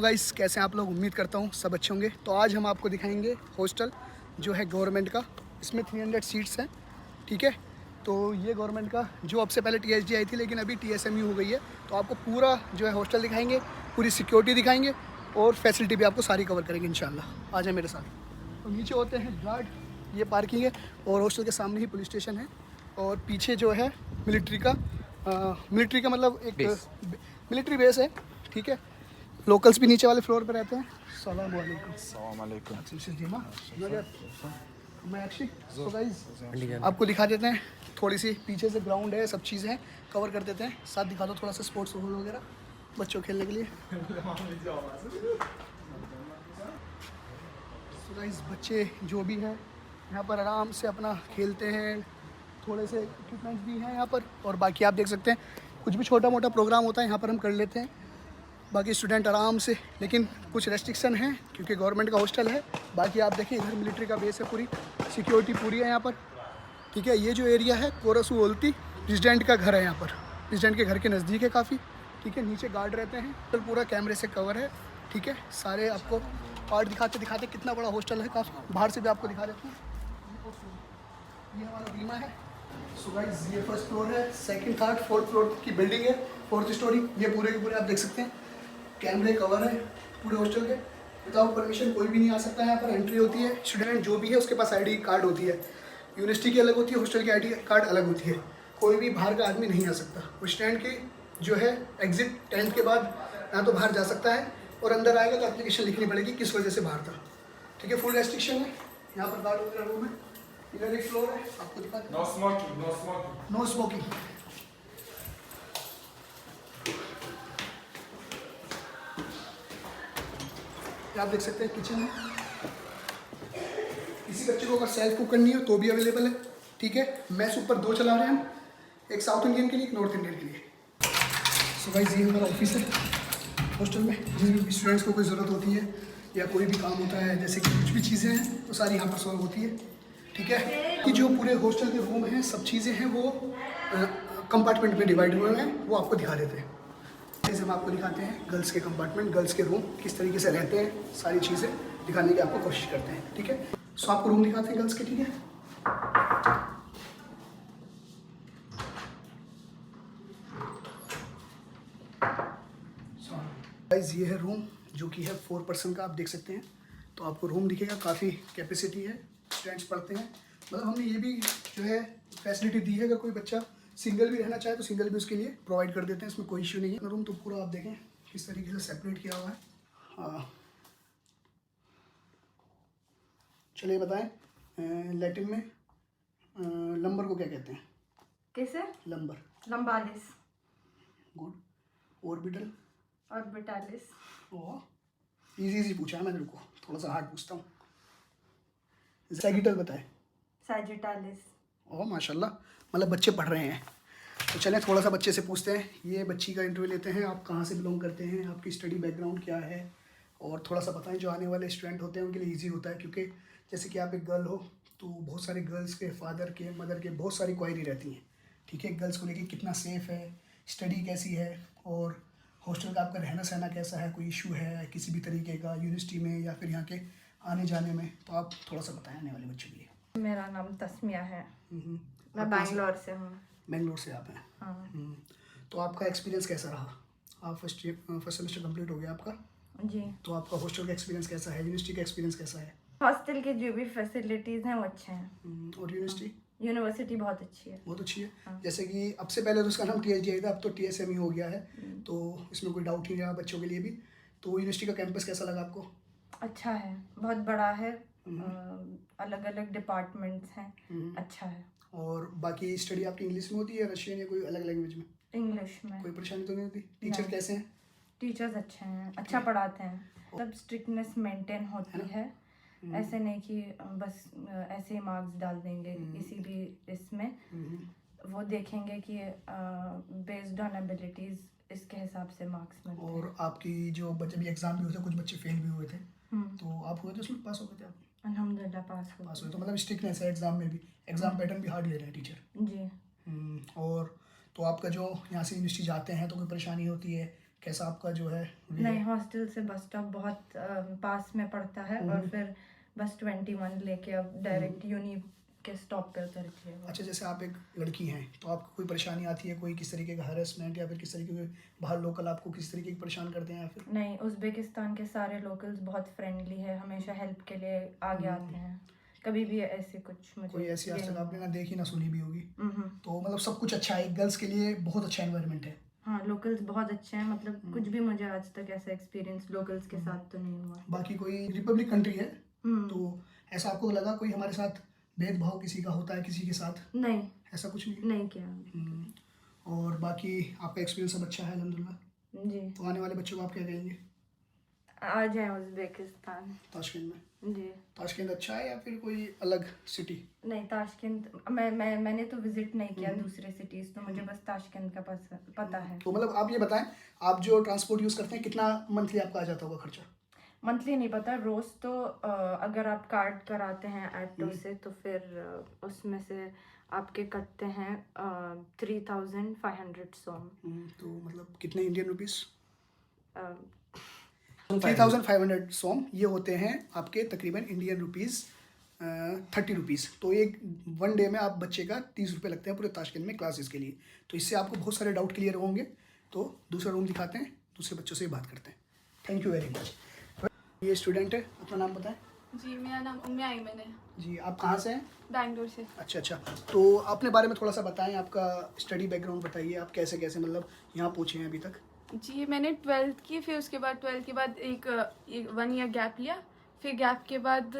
Guys, कैसे हैं आप लोग? उम्मीद करता हूँ सब अच्छे होंगे। तो आज हम आपको दिखाएंगे हॉस्टल जो है गवर्नमेंट का। इसमें 300 सीट्स हैं, ठीक है। तो ये गवर्नमेंट का जो अब से पहले टीएसडी आई थी, लेकिन अभी टीएसएमयू हो गई है। तो आपको पूरा जो है हॉस्टल दिखाएंगे, पूरी सिक्योरिटी दिखाएंगे और फैसिलिटी भी आपको सारी कवर करेंगे इंशाल्लाह। आ जाए मेरे साथ। तो नीचे होते हैं गार्ड, ये पार्किंग है और हॉस्टल के सामने ही पुलिस स्टेशन है। और पीछे जो है मिलिट्री का मतलब एक मिलिट्री बेस है, ठीक है। लोकल्स भी नीचे वाले फ्लोर पे रहते हैं। सलाम वालेकुम। आपको दिखा देते हैं, थोड़ी सी पीछे से ग्राउंड है, सब चीज़ें हैं, कवर कर देते हैं। साथ दिखा दो थोड़ा सा स्पोर्ट्स हॉल वगैरह बच्चों खेलने के लिए। तो गाइस, बच्चे जो भी हैं यहाँ पर आराम से अपना खेलते हैं। थोड़े से इक्विपमेंट्स भी हैं यहाँ पर। और बाकी आप देख सकते हैं, कुछ भी छोटा मोटा प्रोग्राम होता है यहाँ पर हम कर लेते हैं। बाकी स्टूडेंट आराम से, लेकिन कुछ रेस्ट्रिक्शन है क्योंकि गवर्नमेंट का हॉस्टल है। बाकी आप देखिए, इधर मिलिट्री का बेस है, पूरी सिक्योरिटी पूरी है यहाँ पर, ठीक है। ये जो एरिया है कोरसू ओल्ती, प्रेसिडेंट का घर है यहाँ पर। प्रेसिडेंट के घर के नज़दीक है काफ़ी, ठीक है। नीचे गार्ड रहते हैं, तो पूरा कैमरे से कवर है, ठीक है। सारे आपको पार्ट दिखाते दिखाते कितना बड़ा हॉस्टल है, काफ़ी बाहर से भी आपको दिखा देते हैं। ये हमारा बीमा है। सो गाइस, ये फर्स्ट फ्लोर है, सेकंड थर्ड फोर्थ फ्लोर की बिल्डिंग है, 4th स्टोरी। ये पूरे के पूरे आप देख सकते हैं, कैमरे कवर है पूरे हॉस्टल के। विदाउट परमिशन कोई भी नहीं आ सकता है यहाँ पर। एंट्री होती है, स्टूडेंट जो भी है उसके पास आईडी कार्ड होती है। यूनिवर्सिटी की अलग होती है, हॉस्टल की आईडी कार्ड अलग होती है। कोई भी बाहर का आदमी नहीं आ सकता। स्टूडेंट की जो है एग्जिट 10th के बाद ना तो बाहर जा सकता है, और अंदर आएगा तो एप्लीकेशन लिखनी पड़ेगी किस वजह से बाहर था, ठीक है। फुल रेस्ट्रिक्शन है यहाँ पर। गार्ड वगैरह रूम है। इधर एक फ्लोर है, आपको दिखा दें। No smoking, no smoking, no smoking. आप देख सकते हैं किचन है। किसी बच्चे को अगर सेल्फ कुक करनी हो तो भी अवेलेबल है, ठीक है। मैस ऊपर 2 चला रहे हैं हम, एक साउथ इंडियन के लिए, एक नॉर्थ इंडियन के लिए। सो गाइस, ये हमारा ऑफिस है हॉस्टल में। जिस भी स्टूडेंट्स को कोई ज़रूरत होती है या कोई भी काम होता है, जैसे कि कुछ भी चीज़ें हैं, तो सारी यहाँ पर सॉल्व होती है, ठीक है। कि जो पूरे हॉस्टल के रूम हैं, सब चीज़ें हैं, वो कंपार्टमेंट में डिवाइड हुए हैं, वो आपको दिखा देते हैं। जैसे हम आपको दिखाते हैं गर्ल्स के कंपार्टमेंट, गर्ल्स के रूम किस तरीके से रहते हैं, सारी चीज़ें दिखाने की आपको कोशिश करते हैं, ठीक है। सो आपको रूम दिखाते हैं गर्ल्स के, ठीक है। गाइस, ये है रूम जो कि है 4 पर्सन का, आप देख सकते हैं। तो आपको रूम दिखेगा, काफ़ी कैपेसिटी है, स्टूडेंट्स पढ़ते हैं। मतलब हमने ये भी जो है फैसिलिटी दी है, अगर कोई बच्चा सिंगल भी रहना चाहे तो सिंगल भी उसके लिए प्रोवाइड कर देते हैं, इसमें कोई इश्यू नहीं है। रूम तो पूरा आप देखें किस तरीके से सेपरेट किया हुआ है। हाँ, चलिए बताएं, लैटिन में लंबर को क्या कहते हैं? कैसे? लंबर, लंबालिस। गुड। ऑर्बिटल, ऑर्बिटालिस। ओह, इजी पूछा है मैंने, रुको थोड़ा सा हार्ड पूछता हूँ। सैगिटल बताए? सैजिटालिस। ओह माशाल्लाह, मतलब बच्चे पढ़ रहे हैं। तो चलें थोड़ा सा बच्चे से पूछते हैं। ये बच्ची का इंटरव्यू लेते हैं। आप कहाँ से बिलोंग करते हैं, आपकी स्टडी बैकग्राउंड क्या है, और थोड़ा सा बताएं। जो आने वाले स्टूडेंट होते हैं उनके लिए इजी होता है, क्योंकि जैसे कि आप एक गर्ल हो तो बहुत सारे गर्ल्स के फादर के, मदर के बहुत सारी क्वायरी रहती हैं, ठीक है। गर्ल्स को लेके कितना सेफ़ है, स्टडी कैसी है, और हॉस्टल का आपका रहना सहना कैसा है, कोई इशू है किसी भी तरीके का यूनिवर्सिटी में या फिर यहाँ के आने जाने में, तो आप थोड़ा सा बताएं आने वाले बच्चों के लिए। मेरा नाम तस्मिया है। मैं आप कहाँ से? बैंगलोर से हूँ। बेंगलोर से आप हैं? हाँ। तो आपका एक्सपीरियंस कैसा रहा? आप फर्स्ट सेमेस्टर कंप्लीट हो गया आपका, जी। तो आपका हॉस्टल का एक्सपीरियंस कैसा है, यूनिवर्सिटी का एक्सपीरियंस कैसा है? हॉस्टल के जो भी फैसिलिटीज़ हैं वो अच्छे हैं। और यूनिवर्सिटी? यूनिवर्सिटी बहुत अच्छी है। बहुत अच्छी है। हाँ। जैसे कि अब से पहले तो उसका नाम टीएसडी आई था, अब तो टीएसएमई हो गया है, तो इसमें कोई डाउट नहीं रहा बच्चों के लिए भी। तो यूनिवर्सिटी का कैंपस कैसा लगा आपको? अच्छा है, बहुत बड़ा है, अलग अलग डिपार्टमेंट्स हैं, अच्छा है। और बाकी स्टडी आपकी इंग्लिश में होती है या रशियन या कोई अलग लैंग्वेज में? इंग्लिश में। कोई परेशानी तो नहीं होती? टीचर कैसे हैं? टीचर्स अच्छे हैं, अच्छा पढ़ाते हैं, सब स्ट्रिक्टनेस मेंटेन होती है। ऐसे नहीं कि बस ऐसे ही मार्क्स डाल देंगे किसी भी इसमें। वो देखेंगे कि बेस्ड ऑन एबिलिटीज इसके हिसाब से मार्क्स मिलते हैं। और आपकी जो बच्चे भी एग्जाम भी हुए थे, कुछ बच्चे फेल भी हुए थे, तो आप हुए थे उसमें, पास हो गए थे आप? अल्हम्दुलिल्लाह पास हुए। तो मतलब स्ट्रिक्टनेस है एग्जाम में भी, एग्जाम पैटर्न भी हार्ड ले रहे हैं टीचर जी। और तो आपका जो यहाँ से यूनिवर्सिटी जाते हैं तो कोई परेशानी होती है, कैसा आपका जो है वे नहीं, है? हॉस्टल से बस स्टॉप बहुत पास में पड़ता है और फिर बस 21 लेके अब डायरेक्ट यूनी के स्टॉप पे उतरती है वो। अच्छा, जैसे आप एक लड़की हैं तो आपको कोई परेशानी आती है, कोई किस तरीके का हरेसमेंट या फिर किस तरीके के बाहर लोकल आपको किस तरीके की परेशान करते हैं या फिर? नहीं, उज़्बेकिस्तान के सारे लोकल्स बहुत फ्रेंडली है, हमेशा हेल्प के लिए आगे आते हैं। कभी भी ऐसे कुछ मुझे कोई ऐसी आज ये तक नहीं आपने ना देखी ना सुनी भी होगी? हुआ। तो मतलब सब कुछ अच्छा है, गर्ल्स के लिए बहुत अच्छा एनवायरनमेंट है। हाँ, लोकल्स बहुत अच्छे हैं, मतलब कुछ भी मुझे आज तक ऐसा एक्सपीरियंस लोकल्स के साथ तो नहीं हुआ। बाकी कोई रिपब्लिक कंट्री है हम्म, तो ऐसा आपको लगा कोई हमारे साथ भेदभाव किसी का होता है किसी के साथ? नहीं, ऐसा कुछ नहीं। नहीं किया। और बाकी आपका एक्सपीरियंस सब अच्छा है अल्हम्दुलिल्लाह। जी, तो आने वाले बच्चों को आप क्या कहेंगे आ जाए उज़्बेकिस्तान। ताशकंद में? जी, ताशकंद अच्छा है या फिर कोई अलग सिटी? नहीं, ताशकंद मैंने तो विजिट नहीं किया दूसरे सिटीज, तो मुझे बस ताशकंद का पता है। तो मतलब आप ये बताएं, आप जो ट्रांसपोर्ट यूज़ करते हैं कितना मंथली आपका आ जाता होगा खर्चा? मंथली नहीं पता, रोज तो अगर आप कार्ड कराते हैं ऑटो से तो फिर उसमें से आपके कटते हैं 3500 सोम। तो मतलब कितने इंडियन रुपीस? अ, 3500 सोम, ये होते हैं आपके तकरीबन इंडियन रुपीस 30 रुपीज़। तो एक वन डे में आप बच्चे का 30 रुपये लगते हैं पूरे ताशकंद में क्लासेस के लिए। तो इससे आपको बहुत सारे डाउट क्लियर होंगे। तो दूसरा रूम दिखाते हैं, दूसरे बच्चों से बात करते हैं। Thank you very much. ये स्टूडेंट है, अपना नाम बताएं। जी, मेरा नाम उम्मे आइमन है, जी, आप कहाँ से हैं? बैंगलोर से। अच्छा अच्छा, तो अपने बारे में थोड़ा सा बताएं, आपका स्टडी बैकग्राउंड बताइए, आप कैसे कैसे मतलब यहाँ पहुँचे हैं अभी तक? जी, मैंने 12th की, फिर उसके बाद 12th के बाद एक 1 ईयर गैप लिया। फिर गैप के बाद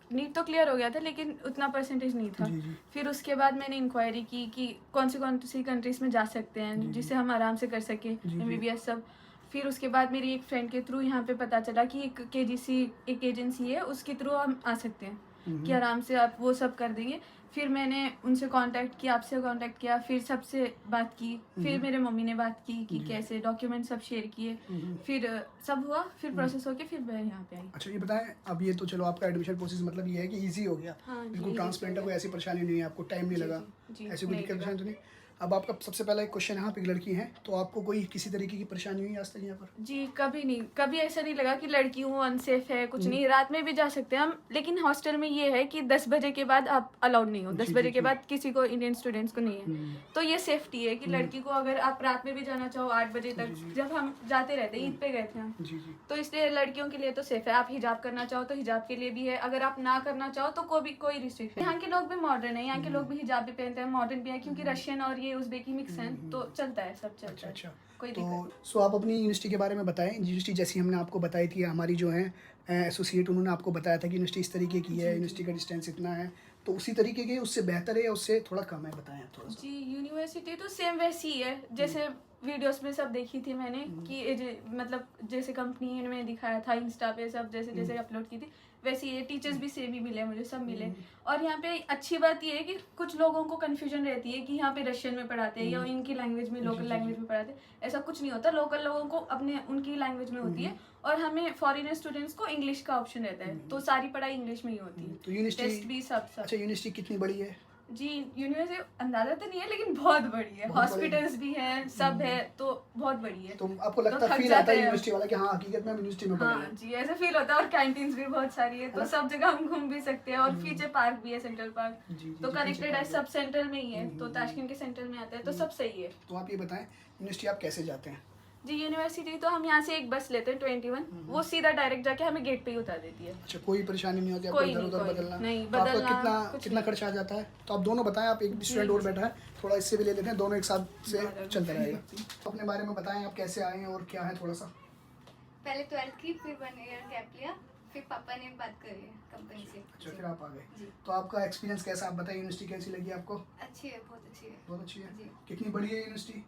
नीट तो क्लियर हो गया था लेकिन उतना परसेंटेज नहीं था। जी जी फिर उसके बाद मैंने इंक्वायरी की कि कौन सी कंट्रीज़ में जा सकते हैं जिससे हम आराम से कर सकें जी। MBBS सब। फिर उसके बाद मेरी एक फ्रेंड के थ्रू यहाँ पे पता चला कि एक KGC एक एजेंसी है, उसके थ्रू हम आ सकते हैं कि आराम से आप वो सब कर देंगे। फिर मैंने उनसे कांटेक्ट किया, आपसे कांटेक्ट किया, फिर सबसे बात की, फिर मेरे मम्मी ने बात की कि कैसे डॉक्यूमेंट सब शेयर किए, फिर सब हुआ, फिर प्रोसेस होके फिर मैं यहाँ पे आई। अच्छा, ये बताएं, अब ये तो चलो आपका एडमिशन प्रोसेस मतलब ये है कि इजी हो गया, हाँ जी, बिल्कुल easy ट्रांसपेरेंट है, हो कोई ऐसी परेशानी नहीं है, आपको टाइम नहीं लगा, जी, ऐसी कोई नहीं दिक्कत लगा। परेशानी तो नहीं। अब आपका सबसे पहला एक क्वेश्चन है, आप एक लड़की हैं तो आपको कोई किसी तरीके की परेशानी हुई आज तक यहाँ पर? जी, कभी नहीं, कभी ऐसा नहीं लगा कि लड़की हूँ अनसेफ है, कुछ नहीं, रात में भी जा सकते हैं हम। लेकिन हॉस्टल में ये है कि 10 बजे के बाद आप अलाउड नहीं हो, 10 बजे के बाद किसी को, इंडियन स्टूडेंट्स को नहीं है। तो ये सेफ्टी है कि लड़की को अगर आप रात में भी जाना चाहो 8 बजे तक, जब हम जाते रहते हैं, ईद पे गए थे हम, जी जी। तो इसलिए लड़कियों के लिए तो सेफ है। आप हिजाब करना चाहो तो हिजाब के लिए भी है, अगर आप ना करना चाहो तो कोई रिस्ट्रिक्शन। यहाँ के लोग भी मॉडर्न है, यहाँ के लोग भी हिजाब भी पहनते हैं, मॉडर्न भी है, क्योंकि रशियन और ये उज़्बेकी मिक्स हैं, तो चलता है, सब चलता अच्छा है, अच्छा, कोई तो दिक्कत। सो आप अपनी यूनिवर्सिटी के बारे में बताएं। यूनिवर्सिटी जैसी हमने आपको बताई थी, हमारी जो है एसोसिएट, उन्होंने आपको बताया था कि यूनिवर्सिटी इस तरीके की है, यूनिवर्सिटी का डिस्टेंस इतना है, तो उसी तरीके के उससे बेहतर है या उससे थोड़ा कम है, बताएं आप थोड़ा सा। जी, यूनिवर्सिटी तो सेम वैसी ही है जैसे वीडियोस में सब देखी थी मैंने कि मतलब जैसे कंपनी में दिखाया था, इंस्टा पे सब जैसे जैसे अपलोड की थी वैसे ये टीचर्स भी सेम ही मिले मुझे, सब मिले। और यहाँ पे अच्छी बात ये है कि कुछ लोगों को कंफ्यूजन रहती है कि यहाँ पे रशियन में पढ़ाते हैं या इनकी लैंग्वेज में, लोकल लैंग्वेज में पढ़ाते हैं। ऐसा कुछ नहीं होता, लोकल लोगों को अपने उनकी लैंग्वेज में होती है और हमें फॉरेनर स्टूडेंट्स को इंग्लिश का ऑप्शन रहता है, तो सारी पढ़ाई इंग्लिश में ही होती है। तो यूनिवर्सिटी, टेस्ट भी सब अच्छा यूनिवर्सिटी कितनी बड़ी है? जी, यूनिवर्सिटी अंदाजा तो नहीं है लेकिन बहुत बड़ी है, हॉस्पिटल्स भी हैं, सब है, तो बहुत बड़ी है। तो आपको लगता तो थक फील आता जाते है हैं। यूनिवर्सिटी वाला कि हाँ हकीकत में हम यूनिवर्सिटी में पढ़ रहे हाँ हैं? जी, ऐसा फील होता है। और कैंटीन्स भी बहुत सारी है, तो सब जगह हम घूम भी सकते हैं। और पीछे पार्क भी है, सेंट्रल पार्क, जी जी तो जी, कनेक्टेड है, पीछे सब सेंट्रल में ही है, तो ताशकंद के सेंट्रल में आता है, तो सब सही है। तो आप ये बताएं, यूनिवर्सिटी आप कैसे जाते हैं? जी, यूनिवर्सिटी तो हम यहाँ से एक बस लेते हैं 21, वो सीधा डायरेक्ट जाके हमें गेट पे ही उतार देती है। अच्छा, कोई परेशानी नहीं होती आपको कोई इधर नहीं, उधर कोई बदलना? नहीं, तो आपका बदलना, कितना कुछ कितना खर्चा आ जाता है? तो आप दोनों बताएं, आप एक स्टूडेंट और बैठा है, थोड़ा इससे भी ले लेते हैं, दोनों एक साथ से चलता रहेगा। तो अपने बारे में बताएं, आप कैसे आए हैं और क्या है थोड़ा सा। पहले 12th की, फिर 1 ईयर गैप लिया, फिर पापा ने बात करी कंपनी से। अच्छा, फिर आप आ गए। जी। तो आपका एक्सपीरियंस कैसा, आप बताइए, यूनिवर्सिटी कैसी लगी आपको? अच्छी है, बहुत अच्छी है। बहुत अच्छी है। जी। कितनी बड़ी है यूनिवर्सिटी?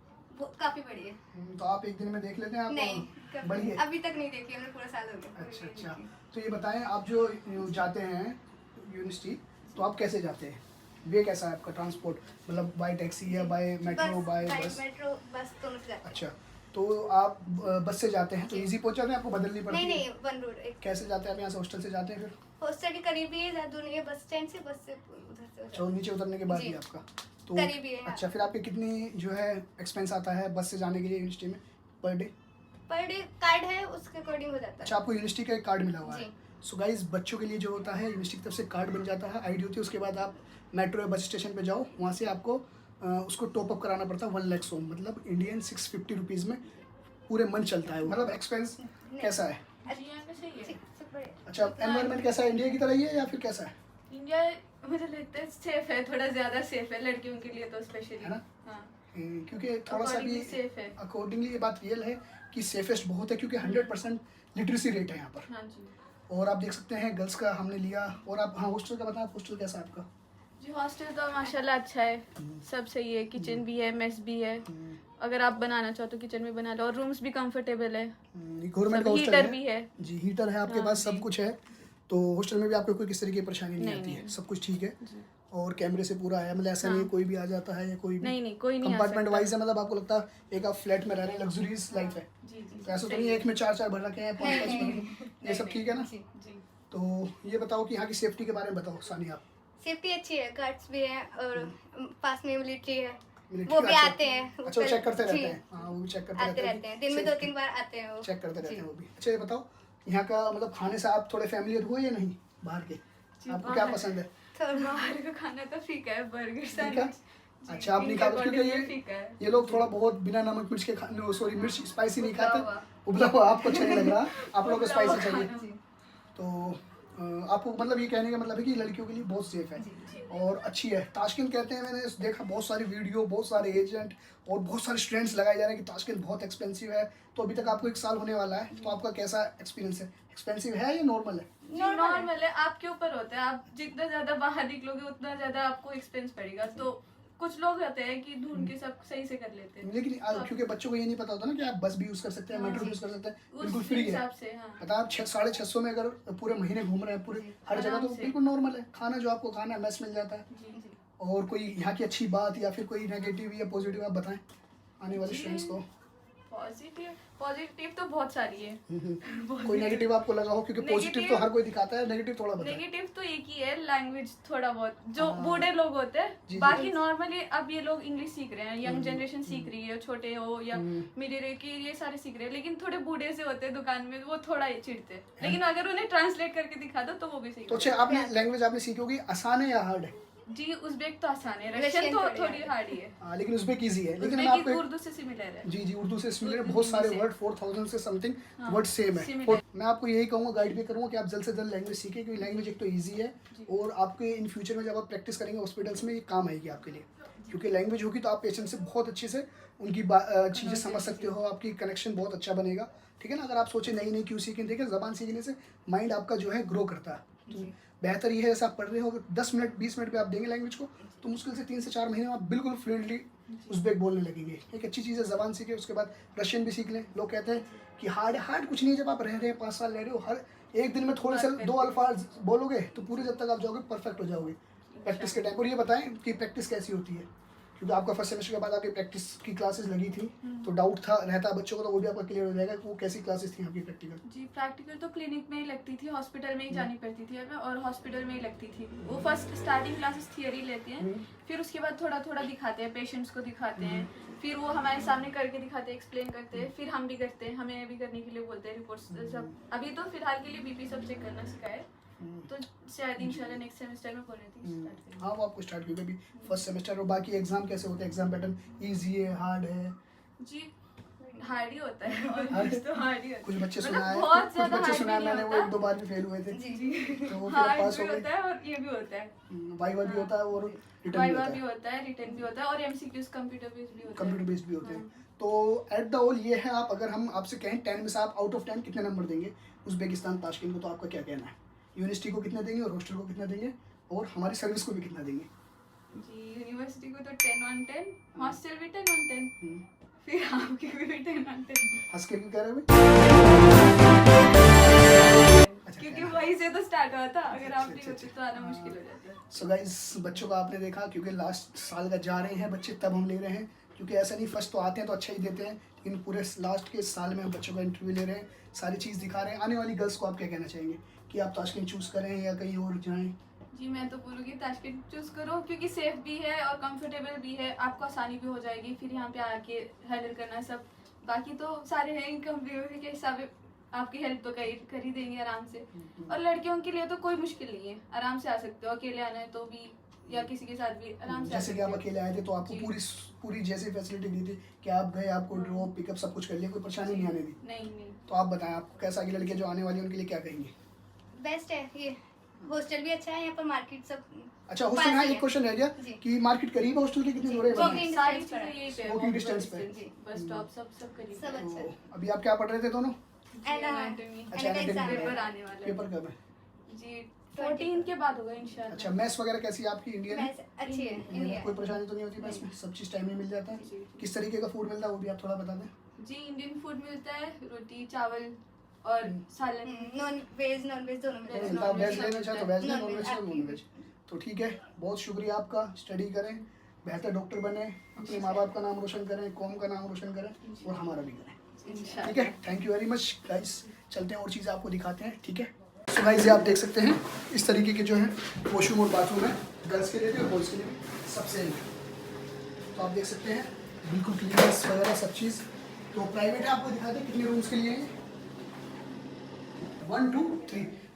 काफी बड़ी है। तो आप एक दिन में देख लेते हैं आप? नहीं, बड़ी है। अभी तक नहीं देखी हमने, पूरा साल हो गया। अच्छा अच्छा, तो ये बताएं, आप जो जाते हैं यूनिवर्सिटी, तो आप कैसे जाते हैं? वे कैसा है आपका ट्रांसपोर्ट, मतलब बाय टैक्सी या बाय मेट्रो, बाय बस? मेट्रो बस दोनों से जाते हैं। अच्छा, तो आप बस से जाते हैं तो इजी पहुंच जाते हैं, आपको बदलनी पड़ती नहीं है? नहीं, 1 रोड एक। कैसे जाते हैं आप यहाँ से, हॉस्टल से जाते हैं फिर? हॉस्टल के करीब ही है, ज़्यादा दूर नहीं है, बस स्टैंड से, बस से उधर से अच्छा, और नीचे उतरने के बाद जी। ही आपका तो करीब ही है। अच्छा, फिर आपके कितनी जो है एक्सपेंस आता है बस से जाने के लिए यूनिवर्सिटी में per day? Per day card है उसके अकॉर्डिंग हो जाता अच्छा, है। आपको यूनिवर्सिटी का एक कार्ड मिला हुआ है। जी। सो गाइस, बच्चों के लिए जो होता है यूनिवर्सिटी की तरफ से कार्ड बन जाता है, आईडी होती है। उसके बाद आप मेट्रो या बस स्टेशन पे जाओ, वहाँ से आपको उसको टॉप अप कराना पड़ता है 1 लाख सोम, मतलब इंडियन 650 रुपीज़ में पूरे मंथ चलता है वो। मतलब एक्सपेंस कैसा है? जी यहाँ पे सही है। सब बढ़िया। अच्छा, एनवायरनमेंट कैसा है? इंडिया की तरह ही है या फिर कैसा है? इंडिया मुझे लगता है सेफ है, थोड़ा ज्यादा सेफ है लड़कियों के लिए तो स्पेशली। है ना? हाँ, क्योंकि थोड़ा सा भी Accordingly safe है। अकॉर्डिंगली ये बात रियल है कि सेफेस्ट बहुत है, क्योंकि 100% लिटरेसी रेट है यहाँ पर। हाँ जी। और आप देख सकते हैं गर्ल्स का हमने लिया। और आप, हाँ, हॉस्टल का बताएं, हॉस्टल कैसा है आपका? जी हॉस्टल तो माशाल्लाह अच्छा है, सब सही है, किचन भी है, मेस भी है, अगर आप बनाना चाहो तो किचन में बना लो, और रूम्स भी कंफर्टेबल है, गवर्नमेंट का हॉस्टल हीटर है। भी है। जी, हीटर है आपके हाँ, पास, सब जी। कुछ है। तो हॉस्टल में भी आपको कोई किस तरह की परेशानी नहीं नहीं, आती है, नहीं। सब कुछ ठीक है। जी। और कैमरे से पूरा है, मतलब ऐसा हाँ। नहीं है कोई भी आ जाता है या कोई भी नहीं, कोई नहीं आ कंपार्टमेंट सकता। वाइज है, मतलब आपको लगता है एक आप फ्लैट में रह रहे हैं, लग्जरीज लाइफ है। जी जी तो ऐसा तो सही नहीं है है। एक में 4 भर रखे हैं, 5 भर, ये सब ठीक है ना? जी जी। तो ये बताओ कि यहाँ की सेफ्टी के बारे में बताओ सानी आप। सेफ्टी अच्छी है, गार्ड्स भी है और पास में मिलिट्री है, मिलिट्री वो भी अच्छा। आते हैं। अच्छा, वो चेक करते जी, रहते हैं। हाँ, वो भी चेक करते आते रहते हैं, दिन में 2-3 बार आते हैं वो। चेक करते रहते जी। हैं वो भी। अच्छा, ये बताओ यहाँ का मतलब खाने से आप थोड़े फैमिलियर हुए या नहीं बाहर के? जी, आपको क्या बाहर- पसंद है? थोड़ा बाहर का खाना तो फीका है, बर्गर फीका? सैंडविच। जी, अच्छा, आप नहीं इनके खाते? क्योंकि according फीका है। ये लोग थोड़ा बहुत बिना नमक मिर्च के सॉरी मिर्च स्पाइसी नहीं उबला खाते। हुआ। उबला हुआ आपको अच्छा नहीं लग रहा, आप लोगों को उबला हुआ स्पाइसी चाहिए। खाना। तो आपको मतलब ये कहने का मतलब है कि लड़कियों के लिए बहुत सेफ है जी, जी। और अच्छी है। ताशकंद कहते हैं, मैंने देखा बहुत सारी वीडियो, बहुत सारे एजेंट और बहुत सारे स्टूडेंट्स लगाए जा रहे हैं कि ताशकंद बहुत एक्सपेंसिव है। तो अभी तक आपको 1 साल होने वाला है, तो आपका कैसा एक्सपीरियंस है? एक्सपेंसिव है या नॉर्मल है? नॉर्मल है, आपके ऊपर होता है, आप जितना ज्यादा बाहर निकलोगे उतना ज्यादा आपको एक्सपेंस पड़ेगा। तो कुछ लोग रहते हैं कि ढूंढ के सब सही से कर लेते हैं, लेकिन क्योंकि बच्चों को ये नहीं पता होता ना कि आप बस भी यूज़ कर सकते हैं, मेट्रो भी यूज़ कर सकते हैं, बिल्कुल उस फ्री है। हिसाब से। हाँ पता आप 600-650 में अगर पूरे महीने घूम रहे हैं पूरे हर जगह, तो आराम से। बिल्कुल नॉर्मल है। खाना जो आपको खाना है मैस मिल जाता है। जी जी। और कोई यहाँ की अच्छी बात या फिर कोई नेगेटिव या पॉजिटिव आप बताएं आने वाले जी। स्टूडेंट्स को। पॉजिटिव तो बहुत सारी है। कोई नेगेटिव आपको लगा हो? क्योंकि पॉजिटिव तो Negative- हर कोई दिखाता है, नेगेटिव थोड़ा बताएं। नेगेटिव तो एक ही है, लैंग्वेज थोड़ा बहुत, जो हाँ। बूढ़े लोग होते हैं। जी, जी। बाकी नॉर्मली अब ये लोग इंग्लिश सीख रहे हैं, यंग जनरेशन सीख रही है, छोटे हो या मिडिल एज के, ये सारे सीख रहे हैं। लेकिन थोड़े बूढ़े से होते हैं दुकान में, वो थोड़ा चिढ़ते हैं, लेकिन अगर उन्हें ट्रांसलेट करके दिखा दो तो वो भी सीख तो अच्छा, आपने लैंग्वेज आपने सीखी होगी, आसान है या हार्ड है? जी। उज़्बेक तो आसान है, Russian रशियन तो थोड़ी थोड़ी हार्ड ही है, हाँ, लेकिन उज़्बेक ईजी है। लेकिन मैं उज़्बेक आपको उर्दू से सिमिलर है। जी उर्दू से सिमिलर उर्दू बहुत सारे हिंदी से। वर्ड 4000 से समथिंग हाँ, वर्ड सेम है। similar। और मैं आपको यही कहूँगा, गाइड भी करूँगा कि आप जल्द से जल्द लैंग्वेज सीखें, क्योंकि लैंग्वेज एक तो ईजी है और आपके इन फ्यूचर में जब आप प्रैक्टिस करेंगे हॉस्पिटल्स में, ये काम आएगी आपके लिए। क्योंकि लैंग्वेज होगी तो आप पेशेंट से बहुत अच्छे से उनकी चीज़ें समझ सकते हो, आपकी कनेक्शन बहुत अच्छा बनेगा। ठीक है ना? अगर आप सोचे नहीं क्यों सीखें, देखिए ज़बान सीखने से माइंड आपका जो है ग्रो करता है। तो बेहतर ये है, जैसे आप पढ़ रहे हो, अगर 10 मिनट 20 मिनट पे आप देंगे लैंग्वेज को, तो मुश्किल से 3 से 4 महीने में आप बिल्कुल फ्लुएंटली उज़्बेक बोलने लगेंगे। एक अच्छी चीज़ है, ज़बान सीखे, उसके बाद रशियन भी सीख लें। लोग कहते हैं कि हार्ड कुछ नहीं है, जब आप रह रहे हैं 5 साल रह रहे हो, हर एक दिन में थोड़े से 2 अल्फाज बोलोगे तो पूरे जब तक आप जाओगे परफेक्ट हो जाओगे प्रैक्टिस के टाइम। और ये बताएं कि प्रैक्टिस कैसी होती है, क्योंकि आपका फर्स्ट सेमेस्टर के बाद आपकी प्रैक्टिस की क्लासेस लगी थी, तो डाउट था रहता बच्चों को, तो वो भी आपका क्लियर हो जाएगा कि वो कैसी क्लासेस थी आपकी प्रैक्टिकल। जी प्रैक्टिकल तो क्लिनिक में ही लगती थी, हॉस्पिटल में ही जानी पड़ती थी हमें, और हॉस्पिटल में ही लगती थी। वो फर्स्ट स्टार्टिंग क्लासेस थियरी लेते हैं, फिर उसके बाद थोड़ा थोड़ा दिखाते हैं, पेशेंट्स को दिखाते हैं, फिर वो हमारे सामने करके दिखाते हैं, एक्सप्लेन करते हैं, फिर हम भी करते हैं, हमें भी करने के लिए बोलते हैं रिपोर्ट्स सब। अभी तो फिलहाल के लिए बीपी सब चेक करना सिखाया है, तो शायद इंशाल्लाह नेक्स्ट सेमेस्टर में बोल रही थी start करेंगे। हाँ, वो आपको स्टार्ट क्योंकि अभी फर्स्ट सेमेस्टर। और बाकी एग्जाम कैसे होते हैं? एग्जाम पैटर्न ईजी है, हार्ड है? जी हार्ड ही होता है, almost तो हार्ड ही होता है। कुछ बच्चे मतलब सुना है, बहुत कुछ ज्यादा बच्चे hard सुना है भी मैंने, नहीं वो होता। 1-2 बार भी फेल हुए थे, जी तो वो फिर हार्ड पास हो भी गए। होता है और ये भी होता है, वाइवा भी होता है और रिटर्न भी वाइवा होता भी है, होता है, रिटर्न भी होता है, और एमसीक्यूज कंप्यूटर बेस्ड भी होता है। कंप्यूटर बेस्ड भी होते हैं। तो एट द ऑल ये है, आप अगर हम आपसे कहें 10 में से आप आउट ऑफ 10 कितने नंबर देंगे उज़्बेकिस्तान ताशकंद को, तो आपका क्या कहना है? यूनिवर्सिटी को कितने देंगे और हॉस्टल को कितना देंगे और हमारी सर्विस को भी कितना देंगे? जी यूनिवर्सिटी को तो 10/10, हॉस्टल भी 10/10, फिर आपके भी 10/10, हंस के क्यों कह रहे हो अच्छा, क्योंकि कहना। वहीं से तो स्टार्ट हुआ था, अगर आप नहीं अच्छा, होते तो आना मुश्किल हो जाता है। सो गाइस, बच्चों का आपने देखा, क्योंकि लास्ट साल का जा रहे हैं बच्चे, तब हम ले रहे हैं, क्योंकि ऐसा नहीं फर्स्ट तो आते हैं तो अच्छा ही देते हैं, लेकिन पूरे लास्ट के साल में हम बच्चों का इंटरव्यू ले रहे हैं, सारी चीज़ दिखा रहे हैं। आने वाली गर्ल्स को आप क्या कहना चाहेंगे कि आप ताशकंद चूज़ करें या कहीं और जाएं? जी मैं तो बोलूँगी ताशकंद चूज़ करो, क्योंकि सेफ भी है और कंफर्टेबल भी है, आपको आसानी भी हो जाएगी फिर यहाँ पे आके हैंडल करना सब। बाकी तो सारे हैं कंपनी के हिसाब से आपकी हेल्प तो कर ही देंगे आराम से। और लड़कियों के लिए तो कोई मुश्किल नहीं है, आराम से आ सकते हो, अकेले आना है तो भी या किसी के साथ भी आराम से। जैसे कि आप अकेले आए थे तो आपको पूरी जैसी फैसिलिटी दी थी कि आप गए, आपको ड्रॉप पिकअप सब कुछ कर लिया, कोई परेशानी नहीं आने दी? नहीं। तो आप बताएं आपको कैसा की लड़कियां जो आने वाली है उनके लिए क्या कहेंगे? बेस्ट है ये, हॉस्टल भी अच्छा है, यहाँ पर मार्केट सब। अच्छा हॉस्टल, हाँ एक क्वेश्चन रह गया कि मार्केट करीब है हॉस्टल के, कितनी दूर है? सारी चीजें यही पे, वॉकिंग डिस्टेंस पे, बस स्टॉप सब करीब। सब अच्छा है। तो अभी आप क्या पढ़ रहे थे दोनों? एनाटॉमी अच्छा anatomy पेपर आने वाला है पेपर कब है? जी 14 के बाद होगा इंशाल्लाह। अच्छा मैथ्स वगैरह कैसी है आपकी? इंडियन मैथ्स अच्छी है, इंडिया। कोई परेशानी तो नहीं होती मैथ्स में? सब चीज़ टाइम में मिल जाता है? किस तरीके का फूड मिलता है वो भी आप थोड़ा बता दें। जी इंडियन फूड मिलता है, रोटी चावल और सालन। नॉन वेज दोनों मिलते हैं। आप वेज लेना चाहे तो वेज लें, नॉन Non-veg, वेज तो नॉन वेज। तो ठीक है, बहुत शुक्रिया आपका। स्टडी करें, बेहतर डॉक्टर बने, अपने माँ बाप का नाम रोशन करें, कौम का नाम रोशन करें और हमारा भी करें, ठीक है? Thank you very much guys. चलते हैं और चीज़ें आपको दिखाते हैं, ठीक है? सो गाइस ये आप देख सकते हैं इस तरीके के जो है वॉशरूम और बाथरूम है, गर्ल्स के लिए भी और बॉयज़ के लिए भी, सब सेम है। तो आप देख सकते हैं बिल्कुल क्लीननेस वगैरह सब चीज़। तो प्राइवेट है, आपको दिखाते हैं कितने रूम्स के लिए हैं। 1 2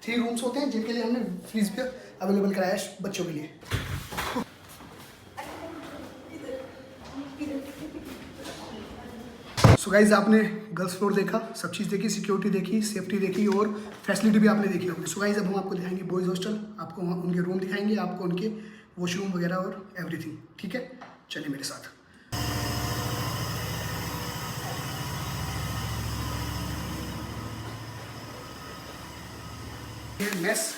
3 रूम्स होते हैं जिनके लिए हमने फ्रीज भी अवेलेबल कराया है बच्चों के लिए। सो गाइज आपने गर्ल्स फ्लोर देखा, सब चीज़ देखी, सिक्योरिटी देखी, सेफ्टी देखी और फैसिलिटी भी आपने देखी होगी। सो गाइज अब हम आपको दिखाएंगे बॉयज़ हॉस्टल, आपको वहाँ उनके रूम दिखाएंगे, आपको उनके वॉशरूम वगैरह और एवरीथिंग, ठीक है? चलिए मेरे साथ। मेस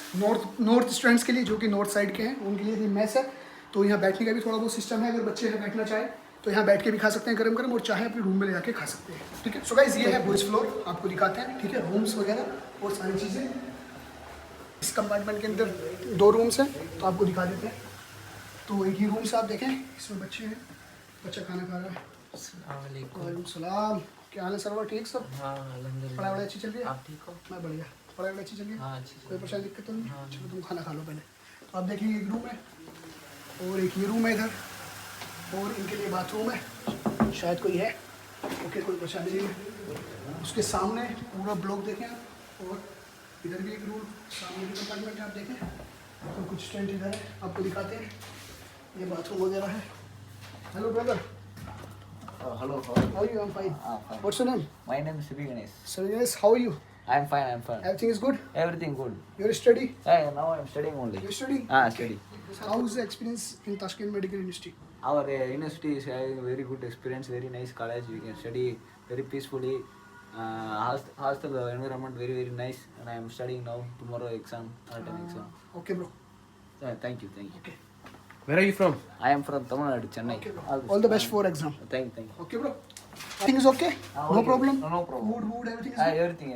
नॉर्थ स्टूडेंट्स के लिए जो कि नॉर्थ साइड के हैं उनके लिए भी मेस है। तो यहाँ बैठने का भी थोड़ा बहुत सिस्टम है, अगर बच्चे यहाँ बैठना चाहें तो यहाँ बैठ के भी खा सकते हैं गरम और चाहे अपने रूम में ले जाके खा सकते हैं, ठीक है? सो गाइस ये है बॉयज़ फ्लोर, आपको दिखाते हैं, ठीक है? रूम्स वगैरह और सारी चीज़ें। इस कंपार्टमेंट के अंदर 2 रूम्स हैं तो आपको दिखा देते हैं। तो एक ही रूम से आप देखें, इसमें बच्चे हैं, बच्चा खाना खा रहा है। वालेकुम सलाम, क्या हाल है सरवर? ठीक सब? हाँ अल्हम्दुलिल्लाह। पढ़ाई अच्छी चल रही है? आप ठीक हो? मैं बढ़िया, पढ़ाई अच्छी चल रही है? हाँ अच्छी। कोई परेशानी दिक्कत तो नहीं? चलो तुम खाना खा लो पहले। तो आप देखिए एक रूम है और एक ये रूम है इधर, और इनके लिए बाथरूम है, शायद कोई है, ओके कोई परेशानी नहीं है। उसके सामने पूरा ब्लॉक देखें आप, और इधर भी एक रूम, सामने भी कंपार्टमेंट है, आप देखें। तो कुछ टेंट इधर है, आपको दिखाते हैं, ये बाथरूम वगैरह है। Hello brother, Hello. how are you? I'm fine. Fine. What's your name? My name is Sri Ganesh. So yes, how are you? I'm fine. Everything is good? Everything good. You're study? Hey, now I'm studying only. You're studying? Study. So how is the experience in Tashkent Medical University? Our university is having very good experience, very nice college. We can study very peacefully. Hostel environment very nice. And I am studying now. Tomorrow exam, alternate exam. Okay, bro. Thank you. Okay. Where are you from? I am from Tamil Nadu, Chennai. Okay, bro. All the best for exam. Thank you. Okay, bro. Everything is okay? No Okay. problem? No problem. Food, everything is good? Everything.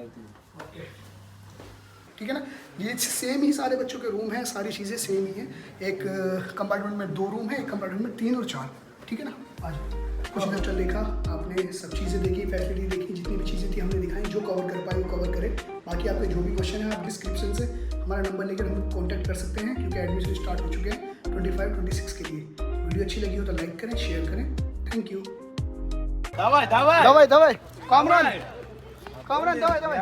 Okay. ठीक है ना? ये same ही सारे बच्चों के room हैं, सारी चीज़ें सेम ही हैं। एक कंपार्टमेंट में 2 रूम है, एक कंपार्टमेंट में 3 और 4, ठीक है ना? आ जाओ। कुछ लेक्चर देखा आपने, सब चीज़ें देखी, फैसिलिटी देखी, जितनी भी चीज़ें थी हमने दिखाई, जो कवर कर पाए वो कवर करें। बाकी आपके जो भी क्वेश्चन है आप डिस्क्रिप्शन से हमारा नंबर लेकर हम कॉन्टैक्ट कर सकते हैं, क्योंकि एडमिशन स्टार्ट हो चुके हैं 25-26 के लिए। वीडियो अच्छी लगी हो तो लाइक करें, शेयर करें। Thank you. Давай. दवाई कामरान, दवाई।